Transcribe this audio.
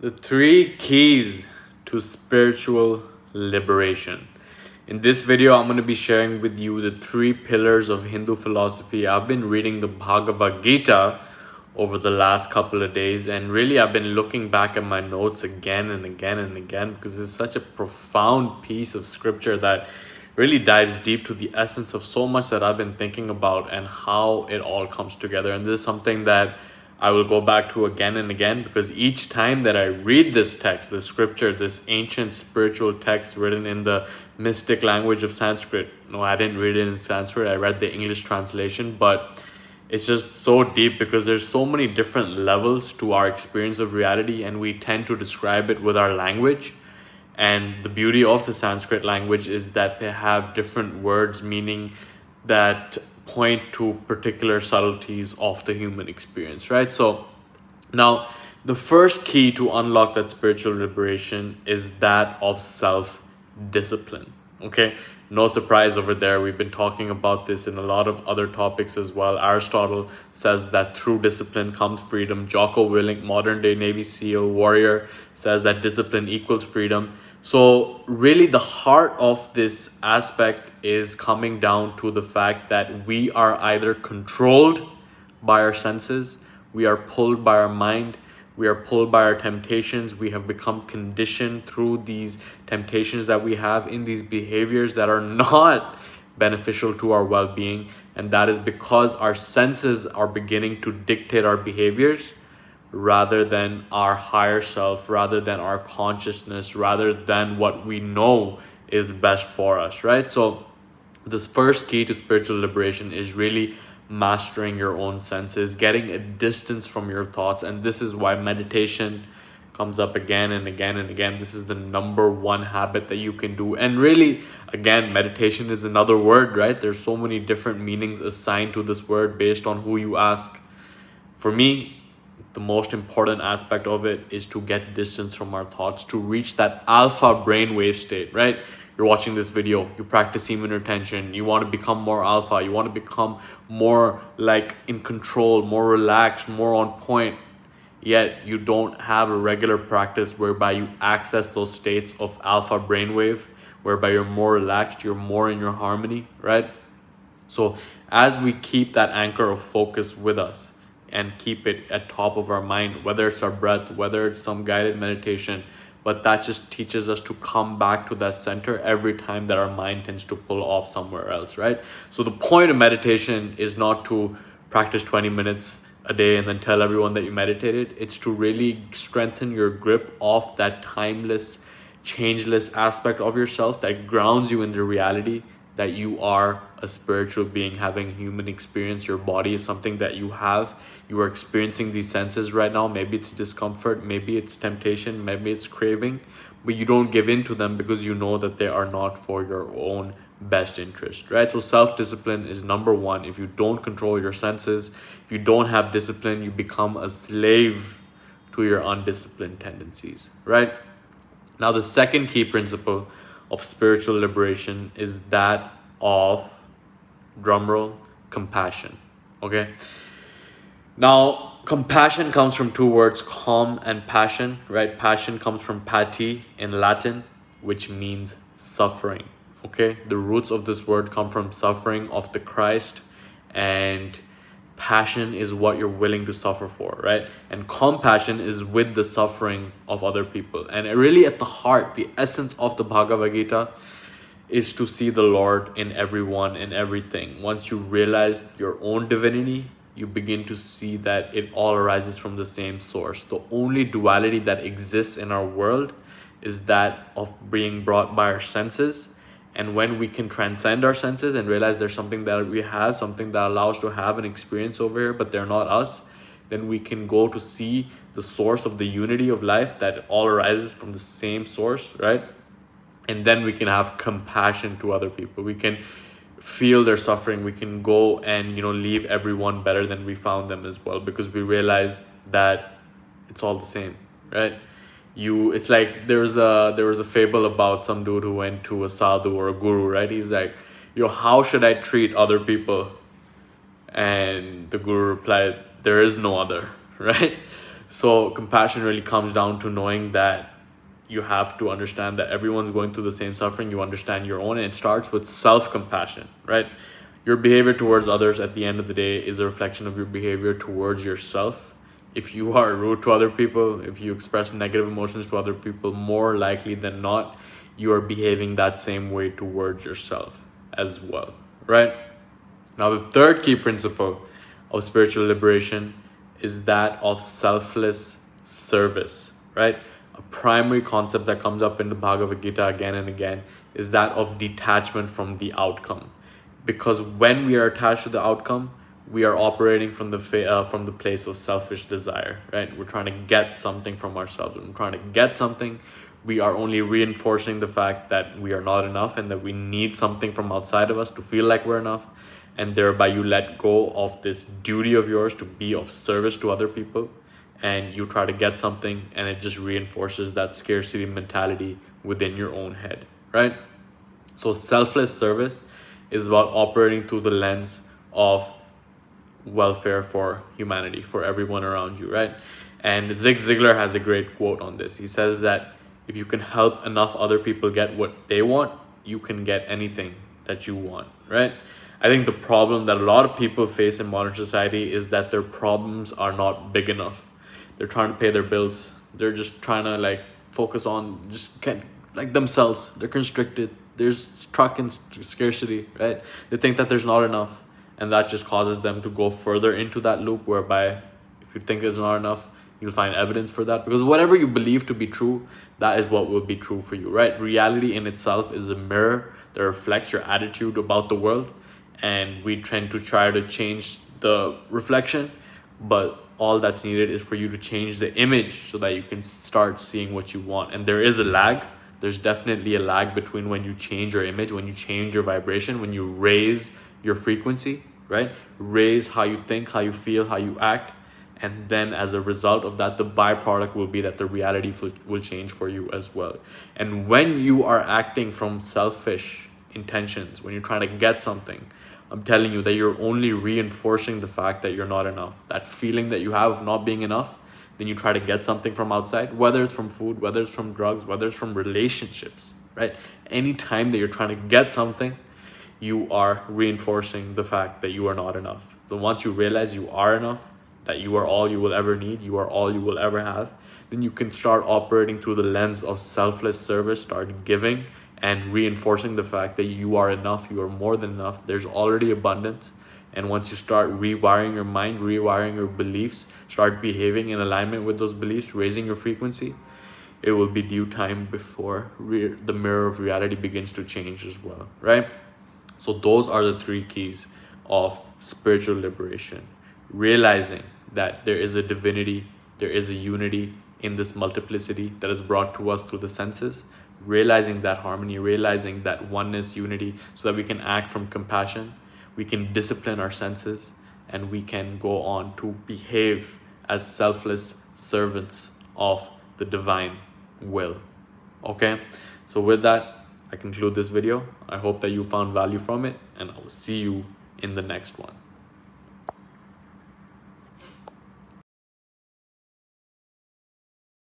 The three keys to spiritual liberation. In this video, I'm going to be sharing with you the three pillars of Hindu philosophy. I've been reading the Bhagavad Gita over the last couple of days, and really I've been looking back at my notes again and again and again because it's such a profound piece of scripture that really dives deep to the essence of so much that I've been thinking about and how it all comes together. And this is something that I will go back to again and again because each time that I read this text, this scripture, this ancient spiritual text written in the mystic language of Sanskrit. No, I didn't read it in Sanskrit. I read the English translation, but it's just so deep because there's so many different levels to our experience of reality, and we tend to describe it with our language. And the beauty of the Sanskrit language is that they have different words meaning that point to particular subtleties of the human experience, right? So now the first key to unlock that spiritual liberation is that of self-discipline. Okay, no surprise over there. We've been talking about this in a lot of other topics as well. Aristotle says that through discipline comes freedom. Jocko Willink, modern day Navy SEAL warrior, says that discipline equals freedom. So really the heart of this aspect is coming down to the fact that we are either controlled by our senses, we are pulled by our mind, we are pulled by our temptations. We have become conditioned through these temptations that we have in these behaviors that are not beneficial to our well-being. And that is because our senses are beginning to dictate our behaviors rather than our higher self, rather than our consciousness, rather than what we know is best for us, right? So this first key to spiritual liberation is really mastering your own senses, getting a distance from your thoughts. And this is why meditation comes up again and again and again. This is the number one habit that you can do. And really, again, meditation is another word, right? There's so many different meanings assigned to this word based on who you ask. For me, the most important aspect of it is to get distance from our thoughts, to reach that alpha brainwave state, right? You're watching this video, you practice semen retention, you want to become more alpha, you want to become more like in control, more relaxed, more on point, yet you don't have a regular practice whereby you access those states of alpha brainwave, whereby you're more relaxed, you're more in your harmony, right? So as we keep that anchor of focus with us and keep it at top of our mind, whether it's our breath, whether it's some guided meditation, but that just teaches us to come back to that center every time that our mind tends to pull off somewhere else, right? So the point of meditation is not to practice 20 minutes a day and then tell everyone that you meditated. It's to really strengthen your grip off that timeless, changeless aspect of yourself that grounds you in the reality that you are a spiritual being having a human experience. Your body is something that you have. You are experiencing these senses right now. Maybe it's discomfort, maybe it's temptation, maybe it's craving, but you don't give in to them because you know that they are not for your own best interest, right? So self-discipline is number one. If you don't control your senses, if you don't have discipline, you become a slave to your undisciplined tendencies, right? Now, the second key principle of spiritual liberation is that of, drumroll, compassion. Okay. Now, compassion comes from two words, calm and passion, right? Passion comes from pati in Latin, which means suffering. Okay. The roots of this word come from suffering of the Christ, and passion is what you're willing to suffer for, right? And compassion is with the suffering of other people. And really at the heart, the essence of the Bhagavad Gita is to see the Lord in everyone and everything. Once you realize your own divinity, you begin to see that it all arises from the same source. The only duality that exists in our world is that of being brought by our senses. And when we can transcend our senses and realize there's something that we have, something that allows us to have an experience over here, but they're not us, then we can go to see the source of the unity of life that all arises from the same source, right? And then we can have compassion to other people. We can feel their suffering. We can go and, leave everyone better than we found them as well, because we realize that it's all the same, right? It's like there was a fable about some dude who went to a sadhu or a guru, right? He's like, how should I treat other people? And the guru replied, there is no other, right? So compassion really comes down to knowing that you have to understand that everyone's going through the same suffering. You understand your own, and it starts with self-compassion, right? Your behavior towards others at the end of the day is a reflection of your behavior towards yourself. If you are rude to other people, if you express negative emotions to other people, more likely than not, you are behaving that same way towards yourself as well, right? Now, the third key principle of spiritual liberation is that of selfless service, right? A primary concept that comes up in the Bhagavad Gita again and again is that of detachment from the outcome. Because when we are attached to the outcome, we are operating from the place of selfish desire, right? We're trying to get something from ourselves. When we're trying to get something, we are only reinforcing the fact that we are not enough and that we need something from outside of us to feel like we're enough. And thereby you let go of this duty of yours to be of service to other people, and you try to get something, and it just reinforces that scarcity mentality within your own head, right? So selfless service is about operating through the lens of welfare for humanity, for everyone around you, right? And Zig Ziglar has a great quote on this. He says that if you can help enough other people get what they want, you can get anything that you want, right? I think the problem that a lot of people face in modern society is that their problems are not big enough. They're trying to pay their bills. They're just trying to like focus on just get like themselves. They're constricted. There's trucking scarcity, right? They think that there's not enough, and that just causes them to go further into that loop whereby if you think it's not enough, you'll find evidence for that, because whatever you believe to be true, that is what will be true for you, right? Reality in itself is a mirror that reflects your attitude about the world, and we tend to try to change the reflection, but all that's needed is for you to change the image so that you can start seeing what you want. And there is a lag. There's definitely a lag between when you change your image, when you change your vibration, when you raise your frequency, right? Raise how you think, how you feel, how you act. And then as a result of that, the byproduct will be that the reality will change for you as well. And when you are acting from selfish intentions, when you're trying to get something, I'm telling you that you're only reinforcing the fact that you're not enough. That feeling that you have of not being enough, then you try to get something from outside, whether it's from food, whether it's from drugs, whether it's from relationships, right? Anytime that you're trying to get something, you are reinforcing the fact that you are not enough. So once you realize you are enough, that you are all you will ever need, you are all you will ever have, then you can start operating through the lens of selfless service, start giving and reinforcing the fact that you are enough, you are more than enough, there's already abundance. And once you start rewiring your mind, rewiring your beliefs, start behaving in alignment with those beliefs, raising your frequency, it will be due time before the mirror of reality begins to change as well, right? So those are the three keys of spiritual liberation. Realizing that there is a divinity, there is a unity in this multiplicity that is brought to us through the senses. Realizing that harmony, realizing that oneness, unity, so that we can act from compassion, we can discipline our senses, and we can go on to behave as selfless servants of the divine will. Okay, so with that, I conclude this video. I hope that you found value from it, and I will see you in the next one.